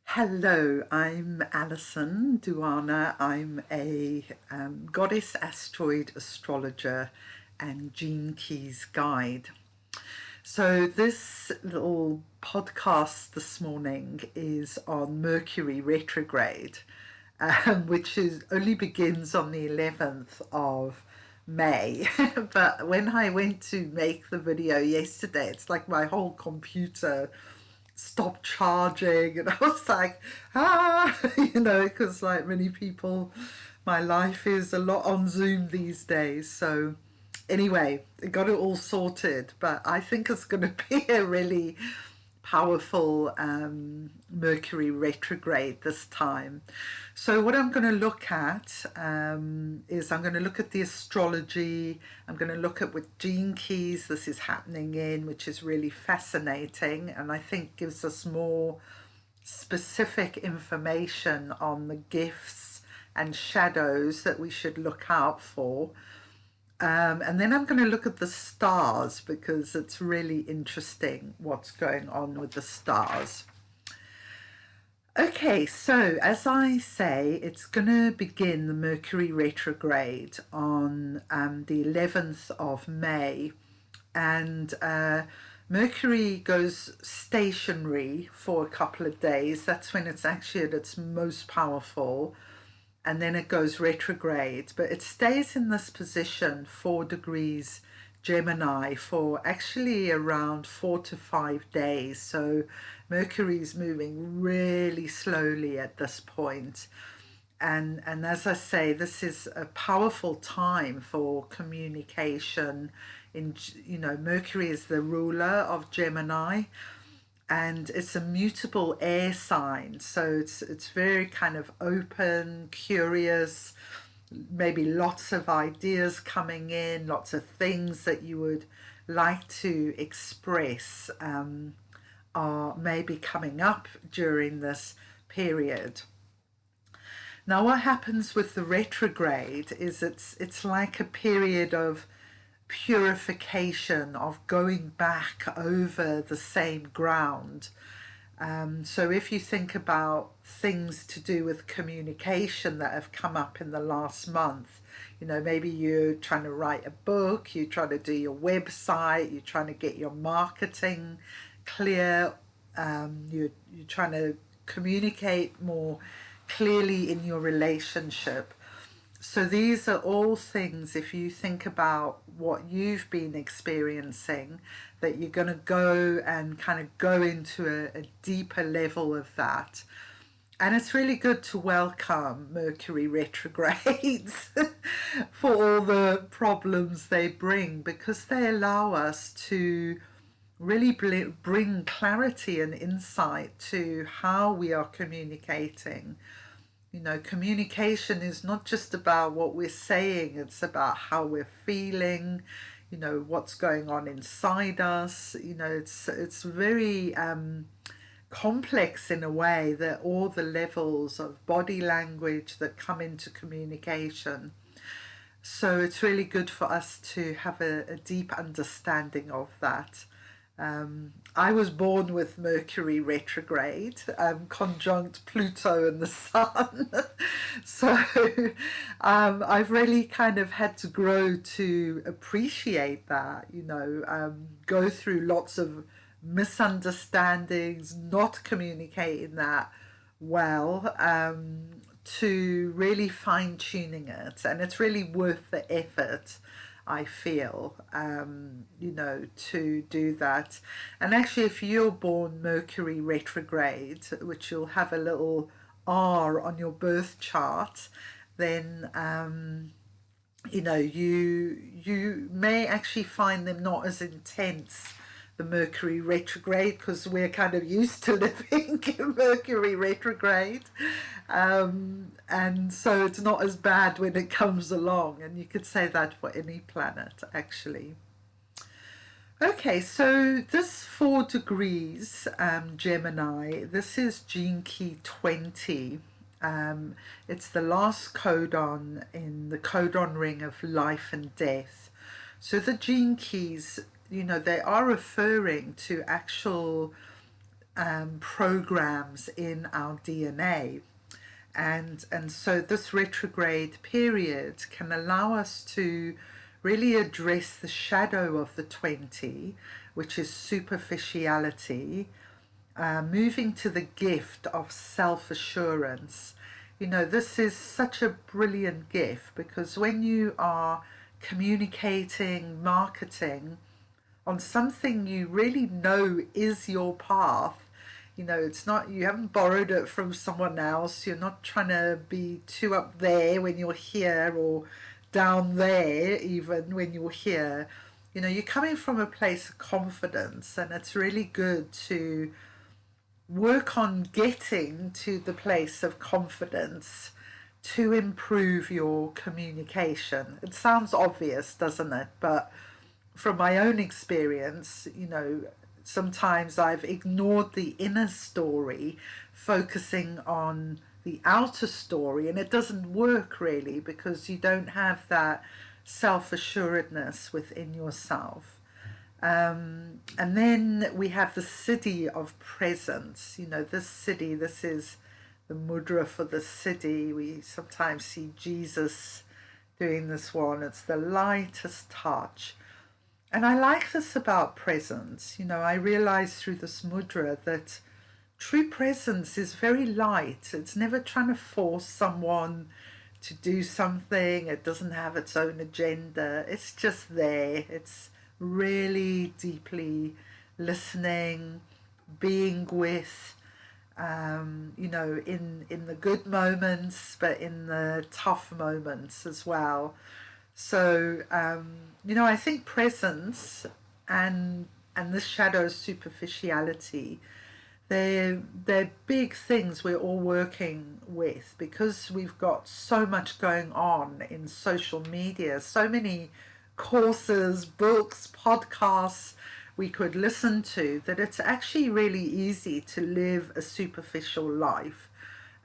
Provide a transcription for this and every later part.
Hello, I'm Alison Duana. I'm a goddess asteroid astrologer and Gene Keys guide. So this little podcast this morning is on Mercury retrograde, which is only begins on the 11th of May. But when I went to make the video yesterday, it's like my whole computer stopped charging, and I was like, because like many people, my life is a lot on Zoom these days. So anyway, I got it all sorted, but I think it's going to be a really powerful Mercury retrograde this time. So what I'm going to look at is I'm going to look at the astrology. I'm going to look at what gene keys this is happening in, which is really fascinating, and I think gives us more specific information on the gifts and shadows that we should look out for. And then I'm going to look at the stars because it's really interesting what's going on with the stars. Okay, so as I say, it's going to begin the Mercury retrograde on the 11th of May. And Mercury goes stationary for a couple of days. That's when it's actually at its most powerful. And then it goes retrograde, but it stays in this position 4 degrees Gemini for actually around 4 to 5 days. So Mercury's moving really slowly at this point. And as I say, this is a powerful time for communication. Mercury is the ruler of Gemini, and it's a mutable air sign, so it's very kind of open, curious, maybe lots of ideas coming in, lots of things that you would like to express are maybe coming up during this period. Now what happens with the retrograde is it's like a period of purification, of going back over the same ground. So if you think about things to do with communication that have come up in the last month, maybe you're trying to write a book, you're trying to do your website, you're trying to get your marketing clear, you're trying to communicate more clearly in your relationship. So these are all things, if you think about what you've been experiencing, that you're going to go and kind of go into a deeper level of that. And it's really good to welcome Mercury retrogrades for all the problems they bring, because they allow us to really bring clarity and insight to how we are communicating. Communication is not just about what we're saying, it's about how we're feeling, what's going on inside us. It's very complex in a way, that all the levels of body language that come into communication. So it's really good for us to have a deep understanding of that. I was born with Mercury retrograde, conjunct Pluto and the Sun. So I've really kind of had to grow to appreciate that, go through lots of misunderstandings, not communicating that well, to really fine-tuning it. And it's really worth the effort, I feel, to do that. And actually, if you're born Mercury retrograde, which you'll have a little R on your birth chart, then you may actually find them not as intense, the Mercury retrograde, because we're kind of used to living in Mercury retrograde. And so it's not as bad when it comes along, and you could say that for any planet, actually. Okay, so this 4 degrees Gemini, this is gene key 20. It's the last codon in the codon ring of life and death. So the gene keys, they are referring to actual programs in our DNA. And so this retrograde period can allow us to really address the shadow of the 20, which is superficiality, moving to the gift of self-assurance. You know, this is such a brilliant gift because when you are communicating, marketing on something you really know is your path, you know, it's not, you haven't borrowed it from someone else, you're not trying to be too up there when you're here or down there even when you're here. You know, you're coming from a place of confidence, and it's really good to work on getting to the place of confidence to improve your communication. It sounds obvious, doesn't it? But from my own experience, you know, sometimes I've ignored the inner story, focusing on the outer story, and it doesn't work really because you don't have that self-assuredness within yourself. And then we have the city of presence. You know, this city, this is the mudra for the city. We sometimes see Jesus doing this one. It's the lightest touch. And I like this about presence. You know, I realize through this mudra that true presence is very light. It's never trying to force someone to do something. It doesn't have its own agenda. It's just there. It's really deeply listening, being with, you know, in the good moments, but in the tough moments as well. So, you know, I think presence and this shadow superficiality, they're big things we're all working with because we've got so much going on in social media, so many courses, books, podcasts we could listen to, that it's actually really easy to live a superficial life,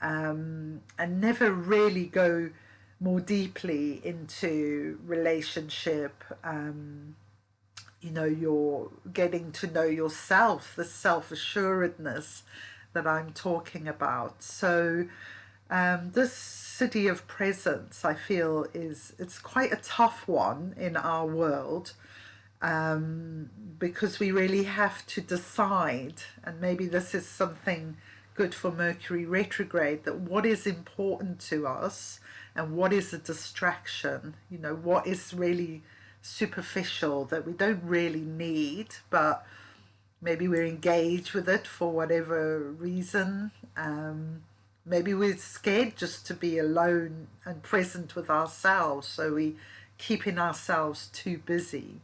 and never really go more deeply into relationship. You know, you're getting to know yourself, the self-assuredness that I'm talking about. So this city of presence, I feel, it's quite a tough one in our world, because we really have to decide, and maybe this is something good for Mercury retrograde, that what is important to us and what is a distraction. You know, what is really superficial that we don't really need, but maybe we're engaged with it for whatever reason. Maybe we're scared just to be alone and present with ourselves, so we keeping ourselves too busy.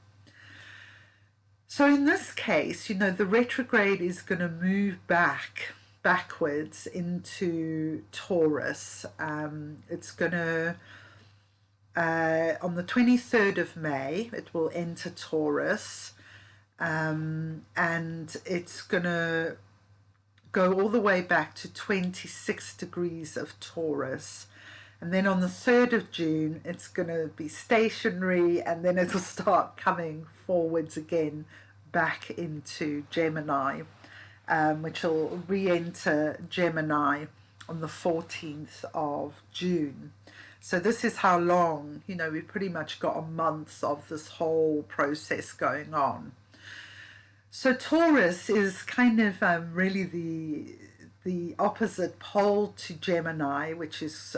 So in this case, you know, the retrograde is going to move backwards into Taurus. It's going to, on the 23rd of May, it will enter Taurus, and it's going to go all the way back to 26 degrees of Taurus. And then on the 3rd of June, it's going to be stationary, and then it'll start coming forwards again back into Gemini, which will re-enter Gemini on the 14th of June. So this is how long, you know, we've pretty much got a month of this whole process going on. So Taurus is kind of really the opposite pole to Gemini, which is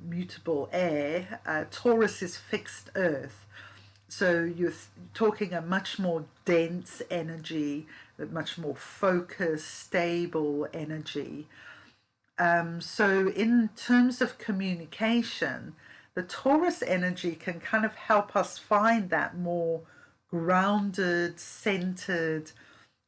mutable air. Taurus is fixed earth. So you're talking a much more dense energy, a much more focused, stable energy. So in terms of communication, the Taurus energy can kind of help us find that more grounded, centered,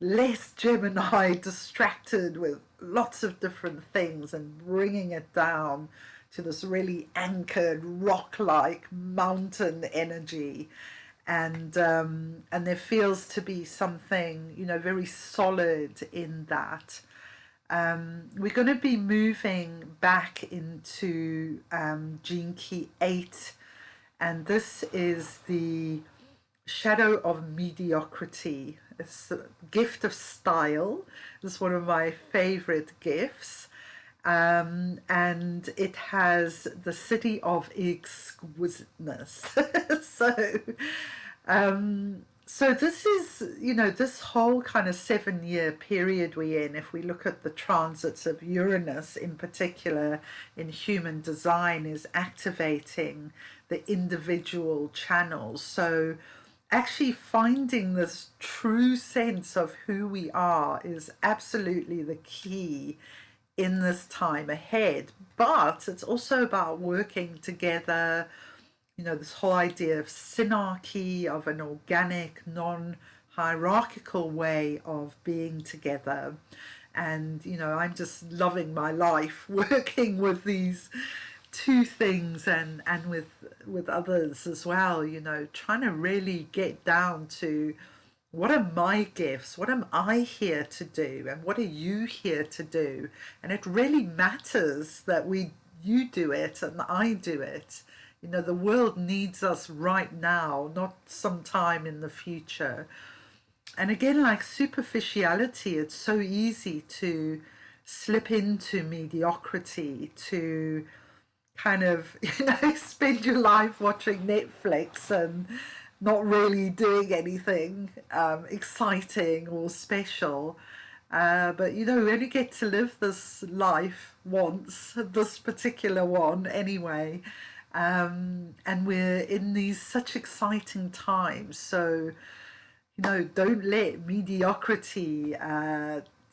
less Gemini distracted with lots of different things, and bringing it down to this really anchored, rock-like mountain energy. And there feels to be something, you know, very solid in that. We're going to be moving back into Gene Key 8, and this is the shadow of mediocrity. It's a gift of style. It's one of my favorite gifts. And it has the city of exquisiteness. so, so this is, you know, this whole kind of 7 year period we're in, if we look at the transits of Uranus in particular in human design, is activating the individual channels. So actually finding this true sense of who we are is absolutely the key in this time ahead. But it's also about working together, you know, this whole idea of synarchy, of an organic, non-hierarchical way of being together. And, you know, I'm just loving my life working with these two things, and with others as well, you know, trying to really get down to what are my gifts, what am I here to do, and what are you here to do. And it really matters that you do it and I do it. You know, the world needs us right now, not sometime in the future. And again, like superficiality, it's so easy to slip into mediocrity, to kind of, you know, spend your life watching Netflix and not really doing anything exciting or special. But, you know, we only get to live this life once, this particular one anyway. And we're in these such exciting times. So, you know, don't let mediocrity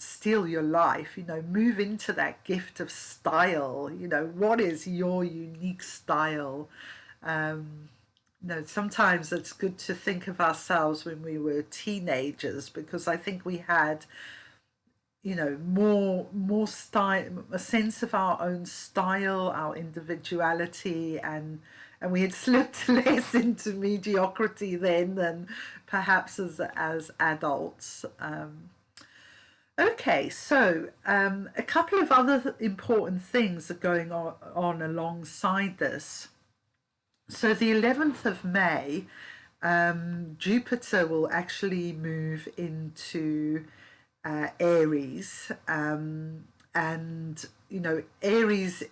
steal your life. You know, move into that gift of style. You know, what is your unique style? You know, sometimes it's good to think of ourselves when we were teenagers, because I think we had, you know, more style, a sense of our own style, our individuality, and we had slipped less into mediocrity then than perhaps as adults. Okay, so a couple of other important things are going on alongside this. So the 11th of May, Jupiter will actually move into Aries, and, you know, Aries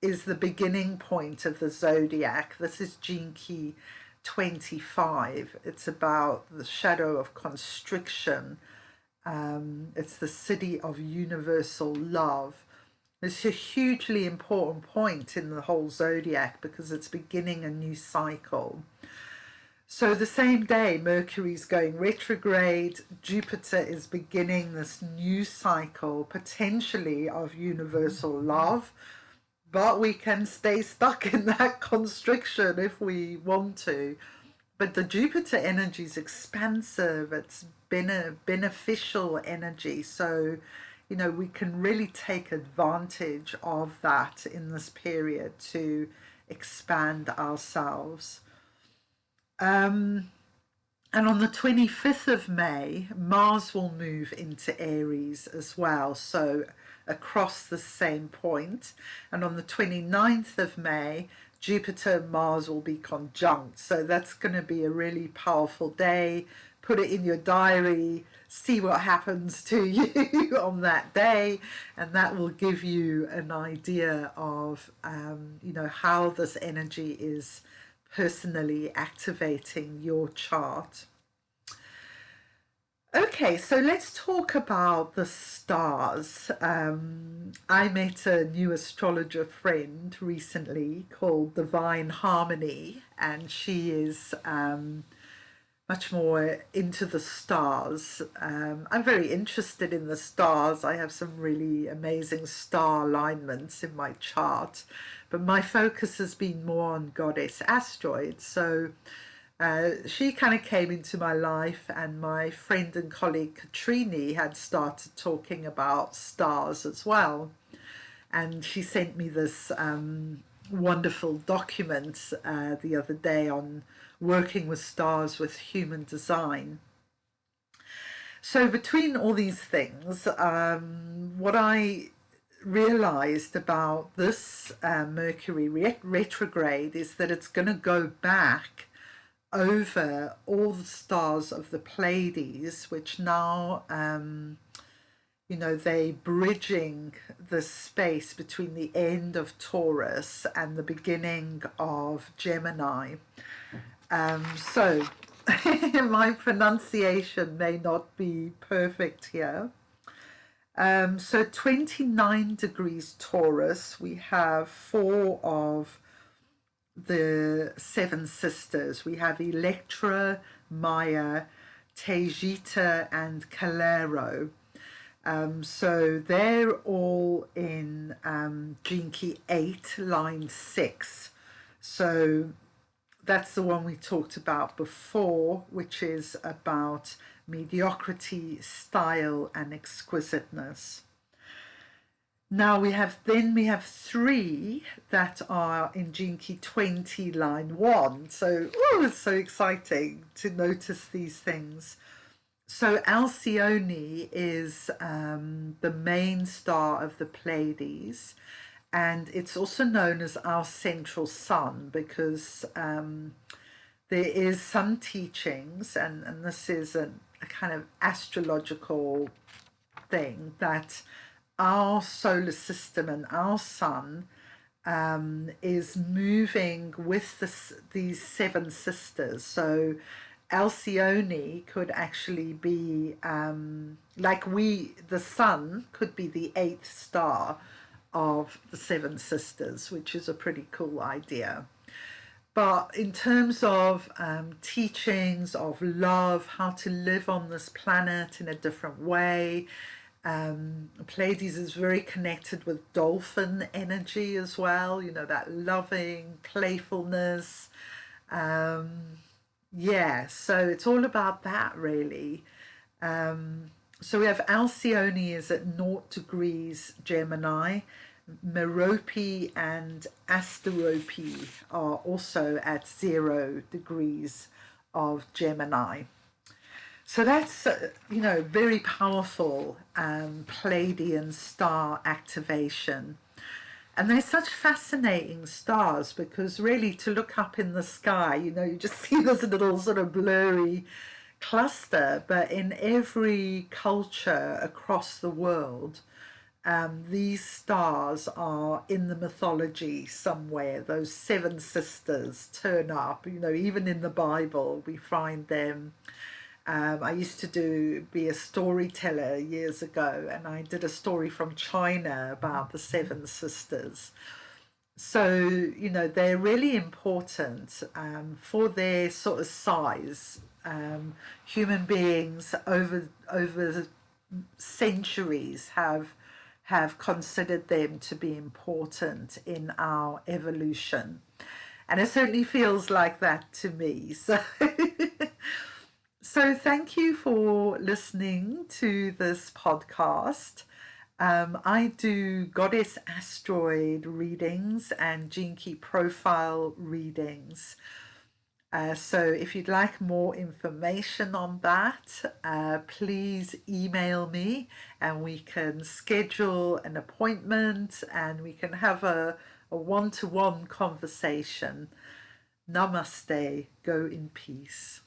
is the beginning point of the zodiac. This is Gene Key 25. It's about the shadow of constriction. It's the city of universal love. It's a hugely important point in the whole zodiac because it's beginning a new cycle. So the same day Mercury's going retrograde, Jupiter is beginning this new cycle, potentially of universal love, but we can stay stuck in that constriction if we want to. But the Jupiter energy is expansive, it's been a beneficial energy, so, you know, we can really take advantage of that in this period to expand ourselves. And on the 25th of May, Mars will move into Aries as well, so across the same point. And on the 29th of May, Jupiter and Mars will be conjunct, so that's going to be a really powerful day. Put it in your diary, see what happens to you on that day, and that will give you an idea of, you know, how this energy is personally activating your chart. Okay, so let's talk about the stars. I met a new astrologer friend recently called Divine Harmony, and she is much more into the stars. I'm very interested in the stars. I have some really amazing star alignments in my chart, but my focus has been more on goddess asteroids. So she kind of came into my life, and my friend and colleague Katrini had started talking about stars as well. And she sent me this wonderful document the other day on working with stars with human design. So between all these things, what I realized about this Mercury retrograde is that it's going to go back over all the stars of the Pleiades, which now, they're bridging the space between the end of Taurus and the beginning of Gemini. So my pronunciation may not be perfect here. So 29 degrees Taurus, we have 4 of the 7 sisters. We have Electra, Maya, Taygeta, and Calero. So they're all in Gene Key 8, line 6. So that's the one we talked about before, which is about mediocrity, style, and exquisiteness. Now we have 3 that are in Gene Key 20, line 1. So it's so exciting to notice these things. So Alcyone is the main star of the Pleiades, and it's also known as our central sun because there is some teachings, and this is a kind of astrological thing, that our solar system and our sun is moving with these 7 sisters. So Alcyone could actually be the sun could be the 8th star of the 7 sisters, which is a pretty cool idea. But in terms of teachings of love, how to live on this planet in a different way, Pleiades is very connected with dolphin energy as well, that loving playfulness. So it's all about that, really. So we have Alcyone is at 0 degrees Gemini. Merope and Asterope are also at 0 degrees of Gemini. So that's, very powerful Pleiadian star activation. And they're such fascinating stars because really to look up in the sky, you just see this little sort of blurry cluster, but in every culture across the world, these stars are in the mythology somewhere. Those 7 sisters turn up, even in the Bible we find them. I used to be a storyteller years ago, and I did a story from China about the 7 sisters. So, they're really important for their sort of size. Human beings over centuries have considered them to be important in our evolution. And it certainly feels like that to me. So thank you for listening to this podcast. I do goddess asteroid readings and Gene Key profile readings. So if you'd like more information on that, please email me and we can schedule an appointment and we can have a one-to-one conversation. Namaste. Go in peace.